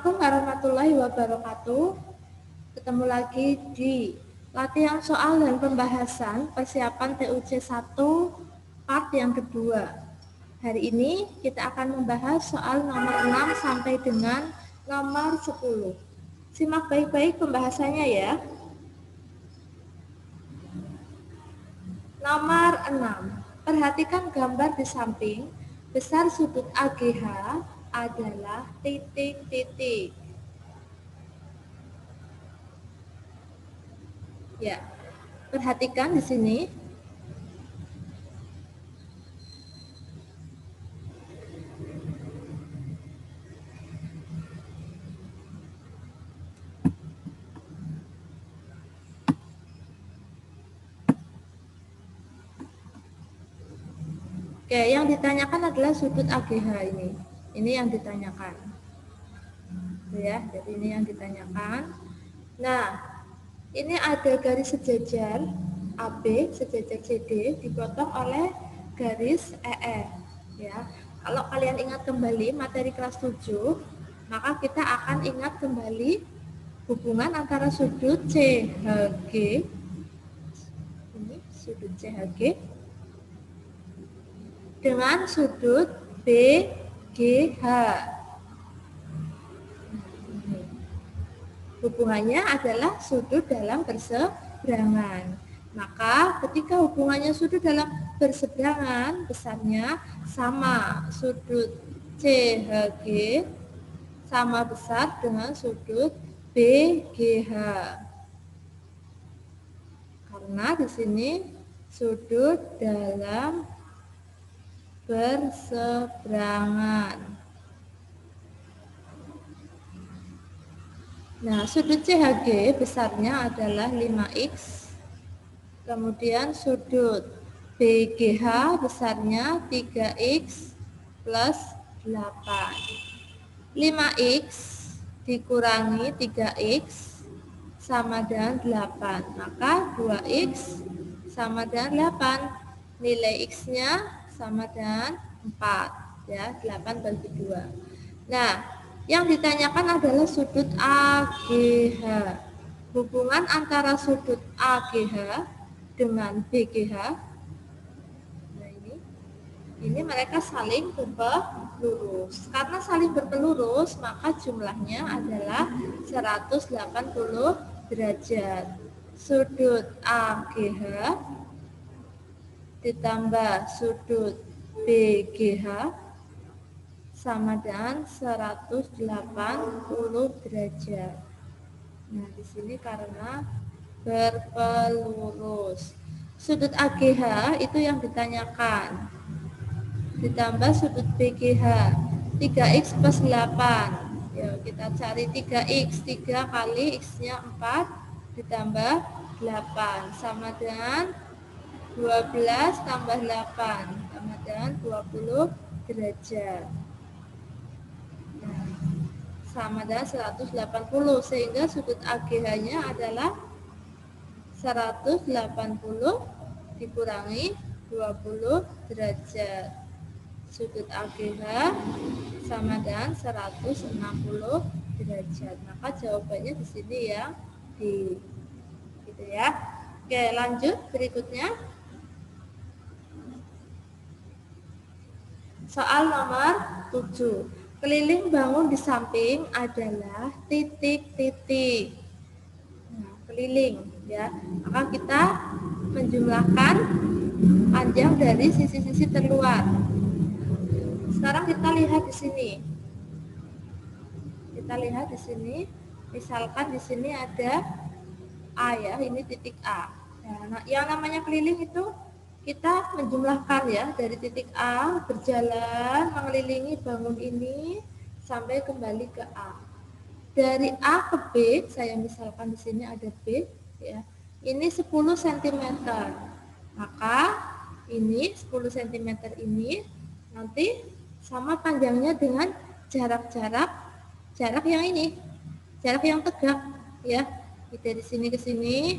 Assalamualaikum warahmatullahi wabarakatuh. Ketemu lagi di latihan soal dan pembahasan persiapan TUC 1 part yang kedua. Hari ini kita akan membahas soal nomor 6 sampai dengan nomor 10. Simak baik-baik pembahasannya ya. Nomor 6. Perhatikan gambar di samping. Besar sudut AGH adalah titik-titik. Ya, perhatikan di sini. Oke, yang ditanyakan adalah sudut AGH ini. Ini yang ditanyakan. Ya, jadi ini yang ditanyakan. Nah, ini ada garis sejajar AB, sejajar CD dipotong oleh garis EF. Ya, kalau kalian ingat kembali materi kelas 7, maka kita akan ingat kembali hubungan antara sudut CHG, ini sudut CHG, dengan sudut BGH. Hubungannya adalah sudut dalam berseberangan. Maka ketika hubungannya sudut dalam berseberangan, besarnya sama. Sudut CHG sama besar dengan sudut BGH. Karena di sini sudut dalam berseberangan. Nah, sudut CHG besarnya adalah 5X. Kemudian sudut BGH besarnya 3X plus 8. 5X dikurangi 3X sama dengan 8. Maka 2X sama dengan 8. Nilai X-nya sama dengan 4. Ya, 8 bagi 2. Nah, yang ditanyakan adalah sudut AGH. Hubungan antara sudut AGH dengan BGH. Nah, ini mereka saling berpelurus. Karena saling berpelurus, maka jumlahnya adalah 180 derajat. Sudut AGH ditambah sudut BGH sama dengan 180 derajat. Nah, di sini karena berpelurus. Sudut AGH itu yang ditanyakan. Ditambah sudut BGH 3X plus 8. Ya, kita cari 3X, 3 kali X-nya 4 ditambah 8 sama dengan 12 tambah 8 sama dengan 20 derajat. Nah, sama dengan 180, sehingga sudut AGH-nya adalah 180 dikurangi 20 derajat. Sudut AGH sama dengan 160 derajat. Maka jawabannya di sini ya, di gitu ya. Oke, lanjut berikutnya. Soal nomor 7. Keliling bangun di samping adalah titik-titik. Nah, keliling ya. Maka kita menjumlahkan panjang dari sisi-sisi terluar. Sekarang kita lihat di sini. Kita lihat di sini. Misalkan di sini ada A ya, ini titik A. Nah, yang namanya keliling itu kita menjumlahkan ya, dari titik A berjalan mengelilingi bangun ini sampai kembali ke A. Dari A ke B, saya misalkan di sini ada B ya. Ini 10 cm. Maka ini 10 cm ini nanti sama panjangnya dengan jarak yang ini. Jarak yang tegak ya. Dari sini ke sini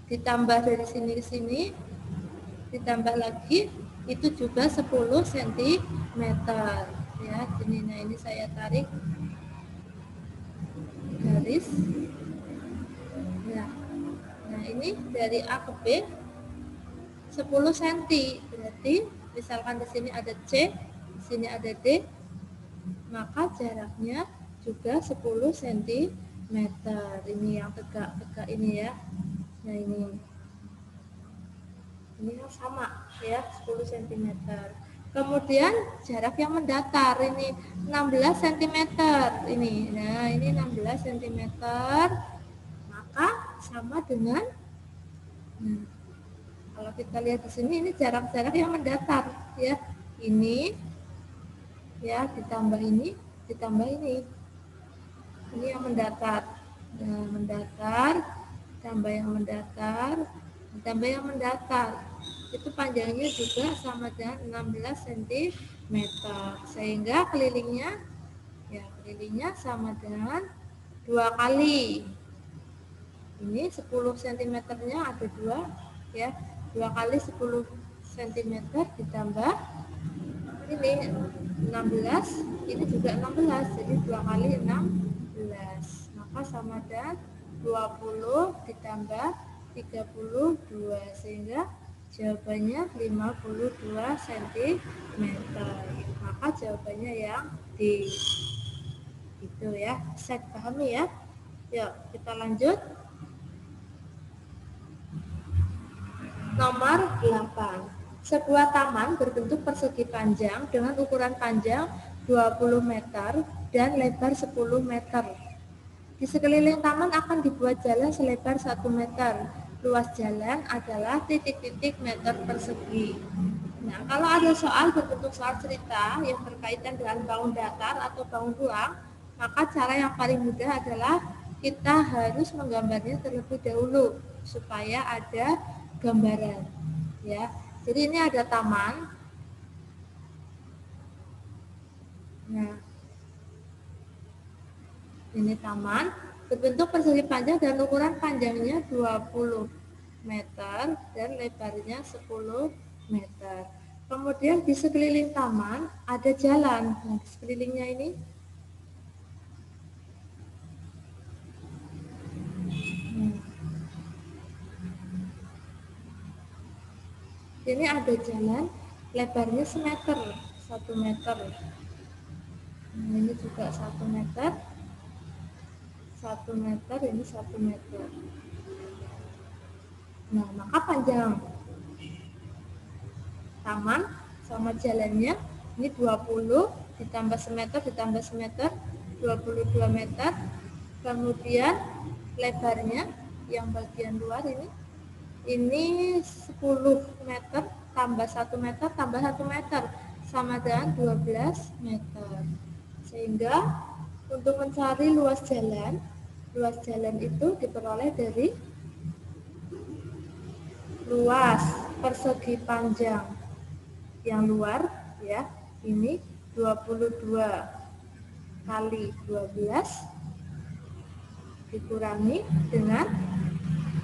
ditambah dari sini ke sini, ditambah lagi itu juga 10 cm ya. Nah, ini saya tarik garis. Nah ini dari A ke B 10 cm, berarti misalkan di sini ada C, di sini ada D, maka jaraknya juga 10 cm. Ini yang tegak-tegak ini ya. Nah ini yang sama ya, 10 cm. Kemudian jarak yang mendatar ini 16 cm ini. Nah ini 16 cm, maka sama dengan, kalau kita lihat di sini ini jarak-jarak yang mendatar ya. Ini ya ditambah ini, ditambah ini. Ini yang mendatar. Nah, mendatar tambah yang mendatar, ditambah yang mendatar. Itu panjangnya juga sama dengan 16 cm. Sehingga kelilingnya sama dengan 2 kali. Ini 10 cm-nya ada 2 ya. 2 kali 10 cm ditambah ini 16, ini juga 16, jadi 2 kali 16, maka sama dengan 20 ditambah 32, sehingga jawabannya 52 cm. Maka jawabannya yang D. Itu ya, bisa dipahami ya. Yuk kita lanjut. Nomor 8. Sebuah taman berbentuk persegi panjang dengan ukuran panjang 20 meter dan lebar 10 meter. Di sekeliling taman akan dibuat jalan selebar 1 meter. Luas jalan adalah titik-titik meter persegi. Nah, kalau ada soal berbentuk soal cerita yang berkaitan dengan bangun datar atau bangun ruang, maka cara yang paling mudah adalah kita harus menggambarnya terlebih dahulu supaya ada gambaran ya. Jadi ini ada taman. Nah, ini taman berbentuk persegi panjang dan ukuran panjangnya 20 meter dan lebarnya 10 meter. Kemudian di sekeliling taman ada jalan. Nah, di sekelilingnya ini ada jalan lebarnya semeter, 1 meter. Nah, ini juga 1 meter, 1 meter, ini 1 meter. Nah, maka panjang taman sama jalannya ini 20 ditambah semeter ditambah semeter, 22 meter. Kemudian lebarnya yang bagian luar ini 10 meter tambah 1 meter tambah 1 meter sama dengan 12 meter. Sehingga untuk mencari luas jalan itu diperoleh dari luas persegi panjang yang luar ya, ini 22 kali 12 dikurangi dengan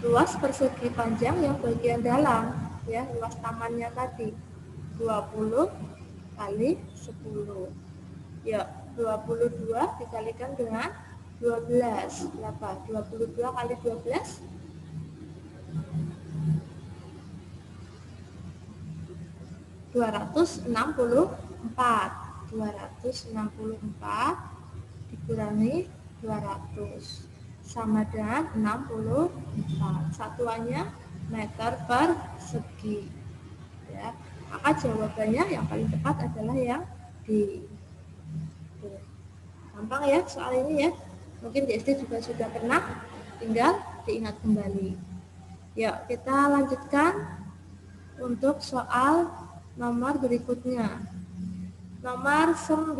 luas persegi panjang yang bagian dalam ya, luas tamannya tadi 20 kali 10. Ya, 22 dikalikan dengan 12 berapa? 22 kali 12 264 dikurangi 200 sama dengan 64, satuannya meter persegi ya. Maka jawabannya yang paling tepat adalah yang D. Gampang ya soal ini ya, mungkin di SD juga sudah pernah, tinggal diingat kembali. Yuk kita lanjutkan untuk soal nomor berikutnya. Nomor 9.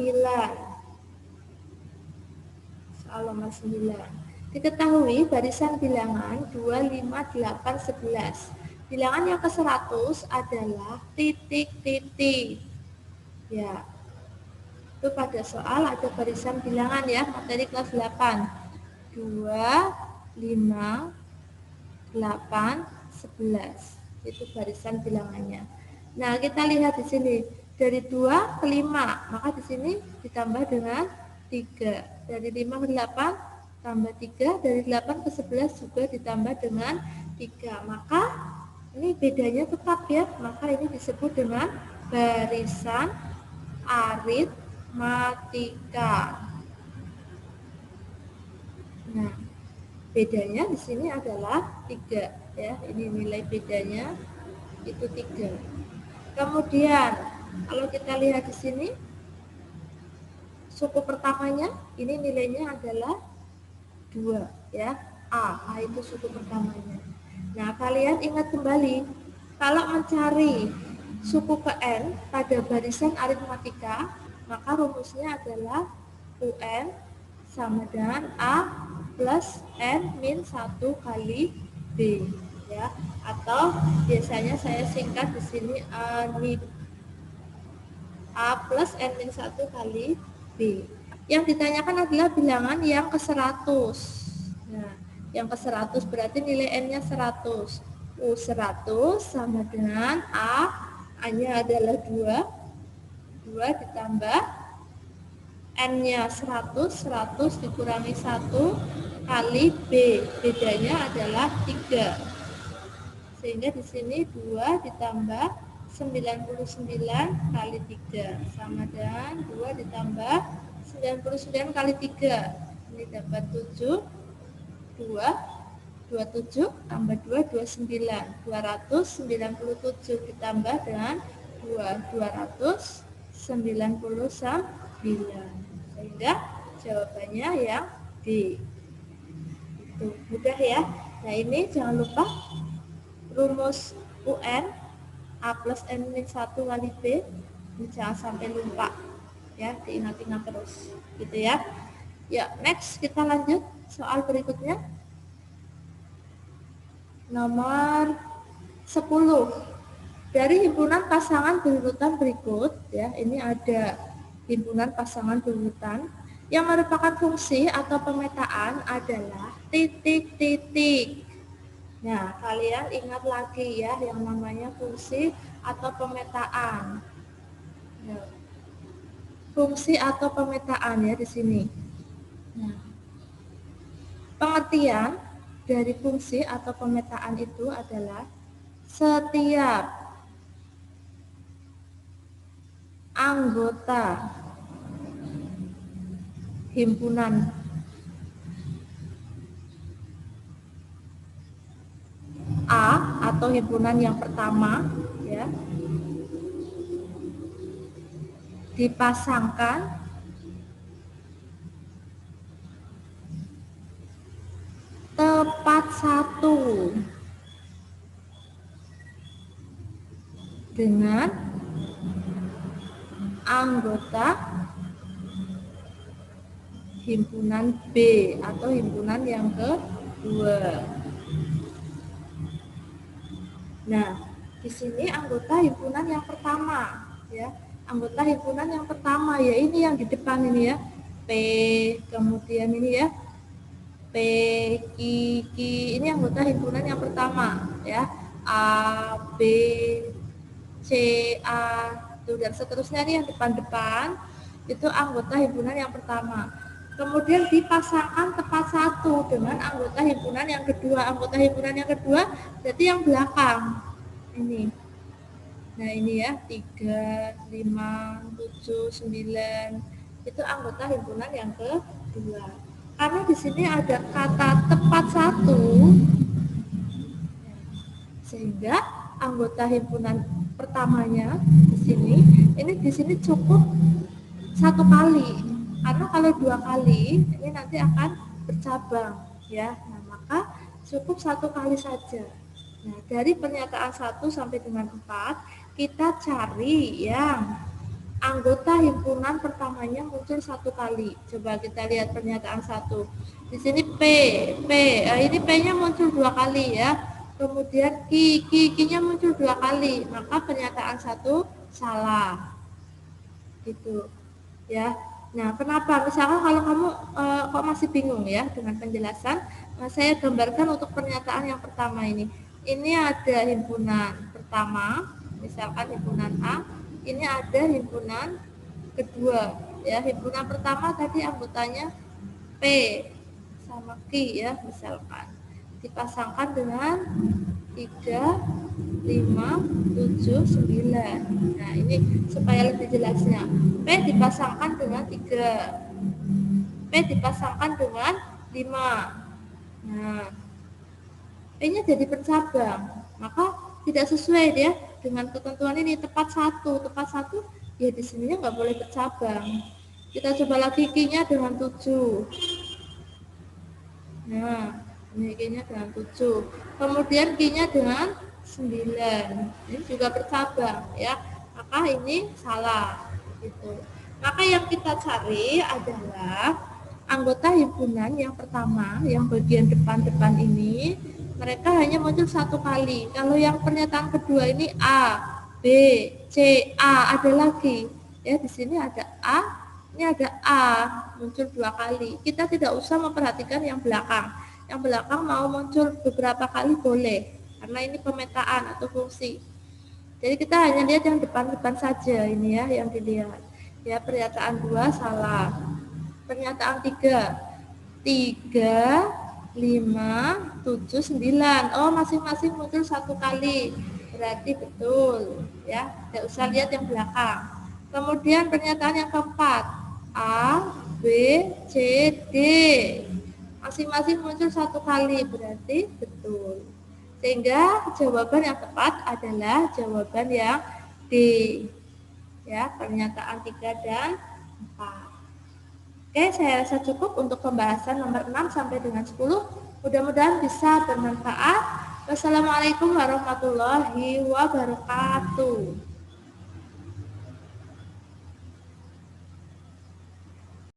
Soal nomor 9. Diketahui barisan bilangan 2, 5, 8, 11. Bilangan yang ke-100 adalah titik-titik. Ya. Itu pada soal ada barisan bilangan ya, materi kelas 8. 2, 5, 8, 11. Itu barisan bilangannya. Nah, kita lihat di sini dari 2 ke 5, maka di sini ditambah dengan 3. Dari 5 ke 8 tambah 3, dari 8 ke 11 juga ditambah dengan 3. Maka ini bedanya tetap ya, maka ini disebut dengan barisan aritmatika. Nah, bedanya di sini adalah 3 ya. Ini nilai bedanya itu 3. Kemudian kalau kita lihat di sini suku pertamanya ini nilainya adalah 2 ya. A itu suku pertamanya. Nah, kalian ingat kembali kalau mencari suku ke N pada barisan aritmatika, maka rumusnya adalah UN sama dengan A plus N min 1 kali B ya, atau biasanya saya singkat di sini A plus N min 1 kali B. Yang ditanyakan adalah bilangan yang ke 100. Nah, yang ke 100 berarti nilai N-nya 100. U 100 sama dengan A-nya adalah 2 ditambah N-nya 100 dikurangi 1 kali B. Bedanya adalah 3. Sehingga di sini 2 ditambah 99 kali 3 sama dengan 2 ditambah 99 kali 3. Ini dapat 7. 27 tambah 2 29. 297 ditambah dengan 299. Sehingga jawabannya yang D. Itu mudah ya. Nah, ini jangan lupa rumus UN A plus N min 1 kali B, ini jangan sampai lupa ya, diingat-ingat terus gitu ya. Ya, next kita lanjut soal berikutnya. Nomor 10. Dari himpunan pasangan berurutan berikut ya, ini ada himpunan pasangan berurutan yang merupakan fungsi atau pemetaan adalah titik-titik. Nah, kalian ingat lagi ya yang namanya fungsi atau pemetaan. Ya. Fungsi atau pemetaan ya di sini. Nah, pengertian dari fungsi atau pemetaan itu adalah setiap anggota himpunan A atau himpunan yang pertama ya dipasangkan tepat satu dengan anggota himpunan B atau himpunan yang kedua. Nah, di sini anggota himpunan yang pertama ya. Anggota himpunan yang pertama ya ini yang di depan ini ya. P, kemudian ini ya. P, Q, Q, ini anggota himpunan yang pertama ya. A, B, C, A, dan seterusnya ini yang depan-depan itu anggota himpunan yang pertama. Kemudian dipasangkan tepat satu dengan anggota himpunan yang kedua. Anggota himpunan yang kedua berarti yang belakang ini. Nah ini ya 3, 5, 7, 9 itu anggota himpunan yang kedua. Karena di sini ada kata tepat satu, sehingga anggota himpunan pertamanya di sini cukup satu kali. Karena kalau 2 kali ini nanti akan bercabang ya. Nah, maka cukup 1 kali saja. Nah, dari pernyataan 1 sampai dengan 4 kita cari yang anggota himpunan pertamanya muncul 1 kali. Coba kita lihat pernyataan 1. Di sini P, ini P-nya muncul 2 kali ya. Kemudian Q-nya muncul 2 kali. Maka pernyataan 1 salah. Gitu. Ya. Nah, kenapa? Misalkan kalau kamu kok masih bingung ya dengan penjelasan, saya gambarkan untuk pernyataan yang pertama ini. Ini ada himpunan pertama, misalkan himpunan A, ini ada himpunan kedua. Ya, himpunan pertama tadi anggotanya P1, sama Ki ya, misalkan dipasangkan dengan 3, 5, 7, 9. Nah, ini supaya lebih jelasnya. P dipasangkan dengan 3. P dipasangkan dengan 5. Nah, P-nya jadi bercabang. Maka tidak sesuai dia dengan ketentuan ini, tepat satu ya di sininya nggak boleh bercabang. Kita coba lagi Q-nya dengan 7. Nah, ini Q-nya dengan 7. Kemudian Q-nya dengan 9. Ini juga bercabang ya. Maka ini salah gitu. Maka yang kita cari adalah anggota himpunan yang pertama, yang bagian depan-depan ini, mereka hanya muncul satu kali. Kalau yang pernyataan kedua ini A, B, C, A, ada lagi. Ya, di sini ada A, ini ada A, muncul 2 kali. Kita tidak usah memperhatikan yang belakang. Yang belakang mau muncul beberapa kali boleh, karena ini pemetaan atau fungsi. Jadi kita hanya lihat yang depan-depan saja ini ya, yang dilihat. Ya, pernyataan 2 salah. Pernyataan 3, 3, 5, 7, 9. Oh, masing-masing muncul satu kali. Berarti betul ya. Tidak usah lihat yang belakang. Kemudian pernyataan yang keempat, A, B, C, D. Masing-masing muncul satu kali. Berarti betul. Sehingga jawaban yang tepat adalah jawaban yang D. Ya, pernyataan 3 dan 4. Oke, saya rasa cukup untuk pembahasan nomor 6 sampai dengan 10. Mudah-mudahan bisa bermanfaat. Wassalamualaikum warahmatullahi wabarakatuh.